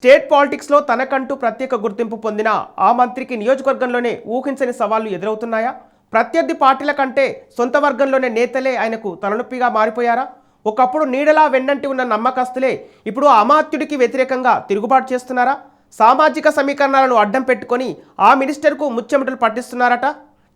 State పాలిటిక్స్లో తనకంటూ ప్రత్యేక గుర్తింపు పొందిన ఆ మంత్రికి నియోజకవర్గంలోనే ఊహించని సవాళ్లు ఎదురవుతున్నాయా? ప్రత్యర్థి పార్టీల కంటే సొంత వర్గంలోనే నేతలే ఆయనకు తలనొప్పిగా మారిపోయారా? ఒకప్పుడు నీడలా వెన్నంటి ఉన్న నమ్మకస్తులే ఇప్పుడు అమాత్యుడికి వ్యతిరేకంగా తిరుగుబాటు చేస్తున్నారా? సామాజిక సమీకరణాలను అడ్డం పెట్టుకొని ఆ మినిస్టర్కు ముచ్చెమటలు పట్టిస్తున్నారట.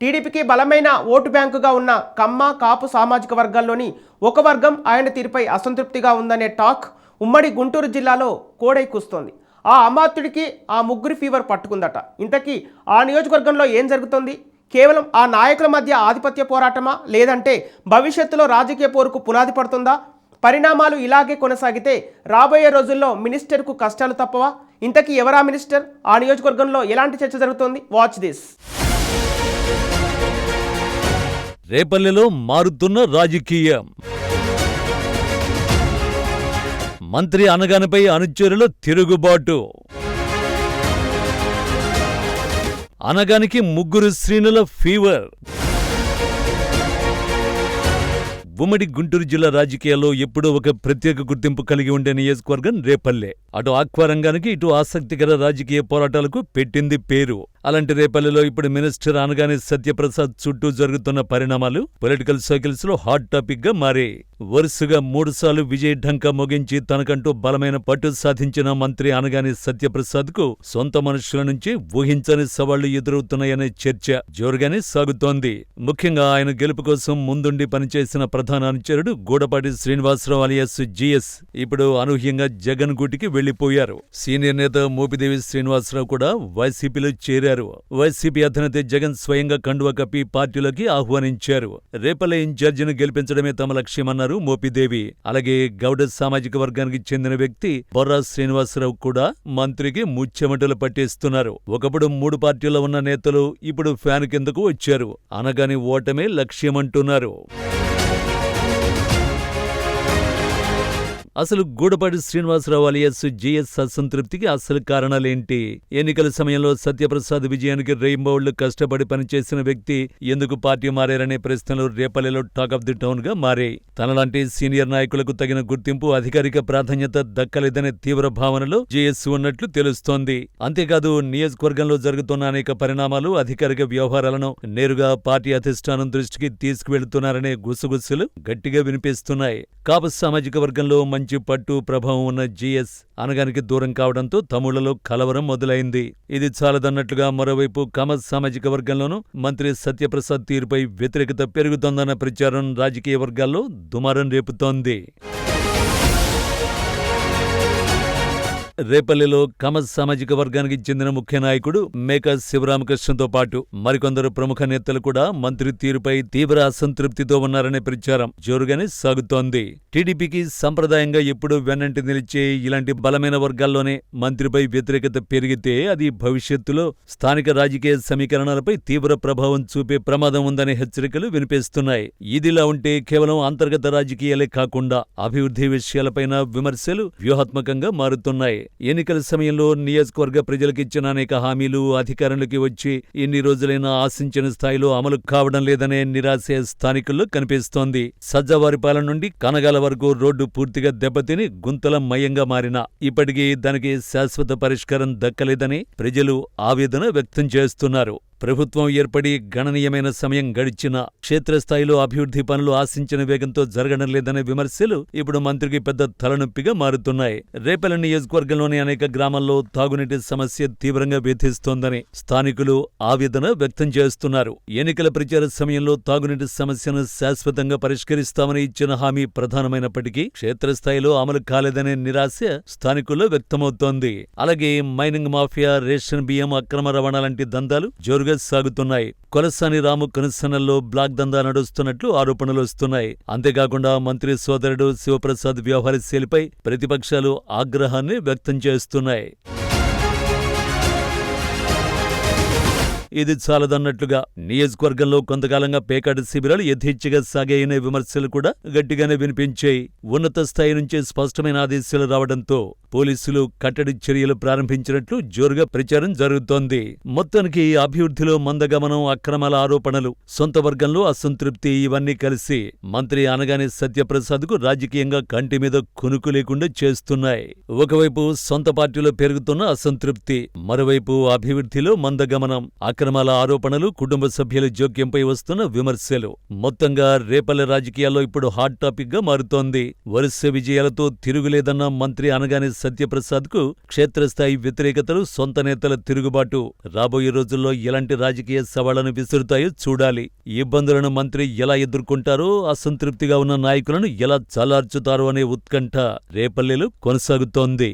టీడీపీకి బలమైన ఓటు బ్యాంకుగా ఉన్న కమ్మ కాపు సామాజిక వర్గాల్లోని ఒక వర్గం ఆయన తీరుపై అసంతృప్తిగా ఉందనే టాక్ ఉమ్మడి గుంటూరు జిల్లాలో కోడై కూస్తోంది. ఆ అమాత్యుడికి ఆ ముగ్గురి ఫీవర్ పట్టుకుందట. ఇంతకీ ఆ నియోజకవర్గంలో ఏం జరుగుతోంది? కేవలం ఆ నాయకుల మధ్య ఆధిపత్య పోరాటమా, లేదంటే భవిష్యత్తులో రాజకీయ పోరుకు పునాది పడుతుందా? పరిణామాలు ఇలాగే కొనసాగితే రాబోయే రోజుల్లో మినిస్టర్కు కష్టాలు తప్పవా? ఇంతకీ ఎవరా మినిస్టర్? ఆ నియోజకవర్గంలో ఎలాంటి చర్చ జరుగుతోంది? Watch this. రేపల్లెలో మారుతున్న రాజకీయం. మంత్రి అనగానిపై అనుచరుల తిరుగుబాటు. అనగానికి ముగ్గురు శ్రీనుల ఫీవర్. ఉమ్మడి గుంటూరు జిల్లా రాజకీయాల్లో ఎప్పుడూ ఒక ప్రత్యేక గుర్తింపు కలిగి ఉండే నియోజకవర్గం రేపల్లె. అటు ఆక్వా రంగానికి, ఇటు ఆసక్తికర రాజకీయ పోరాటాలకు పెట్టింది పేరు. అలాంటి రేపల్లెలో ఇప్పుడు మినిస్టర్ అనగానే సత్యప్రసాద్ చుట్టూ జరుగుతున్న పరిణామాలు పొలిటికల్ సర్కిల్స్ లో హాట్ టాపిక్ గా మారాయి. వరుసగా 3 సార్లు విజయ్ ఢంకా మోగించి తనకంటూ బలమైన పట్టు సాధించిన మంత్రి అనగాని సత్యప్రసాద్ కు సొంత మనుషుల నుంచి ఊహించని సవాళ్లు ఎదురవుతున్నాయనే చర్చ జోరుగానే సాగుతోంది. ముఖ్యంగా ఆయన గెలుపు కోసం ముందుండి పనిచేసిన ప్రధాన అనుచరుడు గూడపాటి శ్రీనివాసరావు అలియాస్ జిఎస్ ఇప్పుడు అనూహ్యంగా జగన్ గూటికి వెళ్లిపోయారు. సీనియర్ నేత మోపిదేవి శ్రీనివాసరావు కూడా వైసీపీలో చేరారు. వైసీపీ అధినేత జగన్ స్వయంగా కండువా కప్పి పార్టీలోకి ఆహ్వానించారు. రేపల్లె ఇన్ఛార్జిని గెలిపించడమే తమ లక్ష్యమన్నారు మోపిదేవి. అలాగే గౌడ సామాజిక వర్గానికి చెందిన వ్యక్తి బొర్రా శ్రీనివాసరావు కూడా మంత్రికి ముచ్చెమటలు పట్టేస్తున్నారు. ఒకప్పుడు 3 పార్టీల్లో ఉన్న నేతలు ఇప్పుడు ఫ్యాన్ కిందకు వచ్చారు. అనగాని ఓటమే లక్ష్యమంటున్నారు. అసలు గూడపాటి శ్రీనివాసరావు అలియాస్ జిఎస్ అసంతృప్తికి అసలు కారణాలేంటి? ఎన్నికల సమయంలో సత్యప్రసాద్ విజయానికి రెయిన్బోళ్లు కష్టపడి పనిచేసిన వ్యక్తి ఎందుకు పార్టీ మారారనే ప్రశ్నలు రేపల్లెలో టాక్ ఆఫ్ ది టౌన్ గా మారాయి. తనలాంటి సీనియర్ నాయకులకు తగిన గుర్తింపు, అధికారిక ప్రాధాన్యత దక్కలేదనే తీవ్ర భావనలో జిఎస్ ఉన్నట్లు తెలుస్తోంది. అంతేకాదు నియోజకవర్గంలో జరుగుతున్న అనేక పరిణామాలు అధికారిక వ్యవహారాలను నేరుగా పార్టీ అధిష్టానం దృష్టికి తీసుకువెళుతున్నారనే గుసగుసలు గట్టిగా వినిపిస్తున్నాయి. కాపు సామాజిక వర్గంలో మంచి పట్టు ప్రభావం ఉన్న జిఎస్ అనగానికి దూరం కావడంతో తమ్ముళ్లలో కలవరం మొదలైంది. ఇది చాలదన్నట్లుగా మరోవైపు కమ సామాజిక వర్గంలోనూ మంత్రి సత్యప్రసాద్ తీరుపై వ్యతిరేకత పెరుగుతోందన్న ప్రచారం రాజకీయ వర్గాల్లో దుమారం రేపుతోంది. రేపల్లెలో కమ సామాజిక వర్గానికి చెందిన ముఖ్య నాయకుడు మేకా శివరామకృష్ణతో పాటు మరికొందరు ప్రముఖ నేతలు కూడా మంత్రి తీరుపై తీవ్ర అసంతృప్తితో ఉన్నారనే ప్రచారం జోరుగానే సాగుతోంది. టీడీపీకి సంప్రదాయంగా ఎప్పుడూ వెన్నంటి నిలిచే ఇలాంటి బలమైన వర్గాల్లోనే మంత్రిపై వ్యతిరేకత పెరిగితే అది భవిష్యత్తులో స్థానిక రాజకీయ సమీకరణాలపై తీవ్ర ప్రభావం చూపే ప్రమాదం ఉందనే హెచ్చరికలు వినిపిస్తున్నాయి. ఇదిలా ఉంటే కేవలం అంతర్గత రాజకీయాలే కాకుండా అభివృద్ధి విషయాలపైన విమర్శలు వ్యూహాత్మకంగా మారుతున్నాయి. ఎన్నికల సమయంలో నియోజకవర్గ ప్రజలకిచ్చిన అనేక హామీలు అధికారంలోకి వచ్చి ఎన్ని రోజులైనా ఆశించిన స్థాయిలో అమలు కావడం లేదనే నిరాశ స్థానికుల్లో కనిపిస్తోంది. సజ్జవారిపాలెం నుండి కనగాల వరకు రోడ్డు పూర్తిగా దెబ్బతిని గుంతల మయంగా మారినా ఇప్పటికీ దానికి శాశ్వత పరిష్కారం దక్కలేదని ప్రజలు ఆవేదన వ్యక్తం చేస్తున్నారు. ప్రభుత్వం ఏర్పడి గణనీయమైన సమయం గడిచినా క్షేత్రస్థాయిలో అభివృద్ధి పనులు ఆశించిన వేగంతో జరగడం లేదనే విమర్శలు ఇప్పుడు మంత్రికి పెద్ద తలనొప్పిగా మారుతున్నాయి. రేపల్లె నియోజకవర్గంలోని అనేక గ్రామాల్లో తాగునీటి సమస్య తీవ్రంగా వేధిస్తోందని స్థానికులు ఆవేదన వ్యక్తం చేస్తున్నారు. ఎన్నికల ప్రచార సమయంలో తాగునీటి సమస్యను శాశ్వతంగా పరిష్కరిస్తామని ఇచ్చిన హామీ ప్రధానమైనప్పటికీ క్షేత్రస్థాయిలో అమలు కాలేదనే నిరాశ స్థానికుల్లో వ్యక్తమవుతోంది. అలాగే మైనింగ్ మాఫియా, రేషన్ బియ్యం అక్రమ రవాణా లాంటి దందాలు జోరుగా సాగుతున్నాయి. కొలసాని రాము కనుసన్నల్లో బ్లాక్ దందా నడుస్తున్నట్లు ఆరోపణలు వస్తున్నాయి. అంతేకాకుండా మంత్రి సోదరుడు శివప్రసాద్ వ్యవహార శైలిపై ప్రతిపక్షాలు ఆగ్రహాన్ని వ్యక్తం చేస్తున్నాయి. ఇది చాలదన్నట్లుగా నియోజకవర్గంలో కొంతకాలంగా పేకాట శిబిరాలు యథేచ్ఛగా సాగాయనే విమర్శలు కూడా గట్టిగానే వినిపించాయి. ఉన్నత స్థాయి నుంచి స్పష్టమైన ఆదేశాలు రావడంతో పోలీసులు కట్టడి చర్యలు ప్రారంభించినట్లు జోరుగా ప్రచారం జరుగుతోంది. మొత్తానికి అభివృద్ధిలో మందగమనం, అక్రమాల ఆరోపణలు, సొంత వర్గంలో అసంతృప్తి ఇవన్నీ కలిసి మంత్రి అనగానే సత్యప్రసాద్కు రాజకీయంగా కంటి మీద కునుకు లేకుండా చేస్తున్నాయి. ఒకవైపు సొంత పార్టీలో పెరుగుతున్న అసంతృప్తి, మరోవైపు అభివృద్ధిలో మందగమనం, అక్రమాల ఆరోపణలు, కుటుంబ సభ్యుల జోక్యంపై వస్తున్న విమర్శలు. మొత్తంగా రేపల్లె రాజకీయాల్లో ఇప్పుడు హాట్ టాపిక్ గా మారుతోంది. వరుస విజయాలతో తిరుగులేదన్న మంత్రి అనగానే సత్యప్రసాద్కు క్షేత్రస్థాయి వ్యతిరేకతలు, సొంత నేతల తిరుగుబాటు రాబోయే రోజుల్లో ఎలాంటి రాజకీయ సవాళ్లను విసురుతాయో చూడాలి. ఇబ్బందులను మంత్రి ఎలా ఎదుర్కొంటారో, అసంతృప్తిగా ఉన్న నాయకులను ఎలా చల్లార్చుతారో అనే ఉత్కంఠ రేపల్లెలో కొనసాగుతోంది.